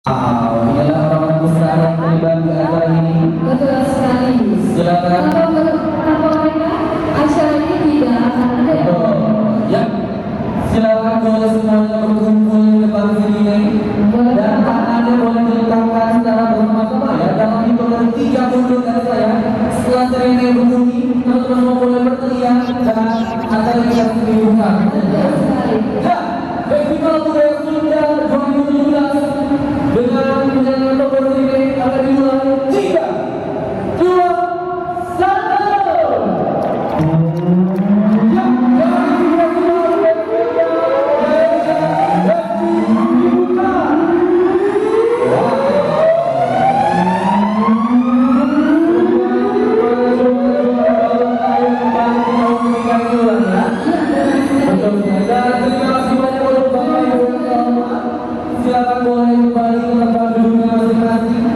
Inilah orang besar yang terlibat di acara ini. Betul sekali. Silakan. Tanpa mereka acara ini tidak akan ada. Ya, silakan boleh semuanya berkumpul di depan sini dan tangannya boleh diletakkan secara bersama-sama ya. Dalam hitung dari 30 dari saya. Setelah saya ini berbunyi, teman-teman boleh berteriak dan acara ini akan dibuka. Betul sekali. Ya, Festival Budaya Sunda 2017 dengan menyanyikan tokoh ini akan dimulai 3, 2, 1. Ya, jangan dibuka. Silakan boleh kembali ke tempat duduknya masing-masing.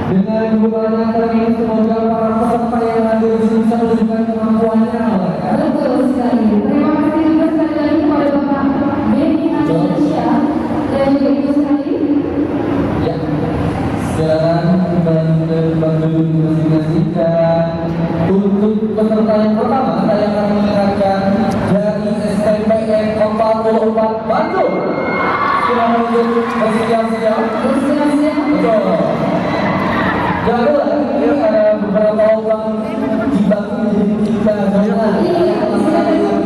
Dengan pembukaan acara ini semoga para peserta yang hadir di sini bisa menunjukkan kemampuannya. Betul sekali. Terima kasih juga sekali lagi kepada Bapak Benny Anastasya dan juga Ibu sekali. Ya, silakan kembali ke tempat duduk masing-masing. Dan untuk peserta yang pertama saya akan mengingatkan dari STPN 44 Bandung. Silakan untuk bersiap-siap. Bersiap-siap. Betul. Jangan lupa ini ada beberapa orang di bangku jadi 3 zona. Iya, silakan.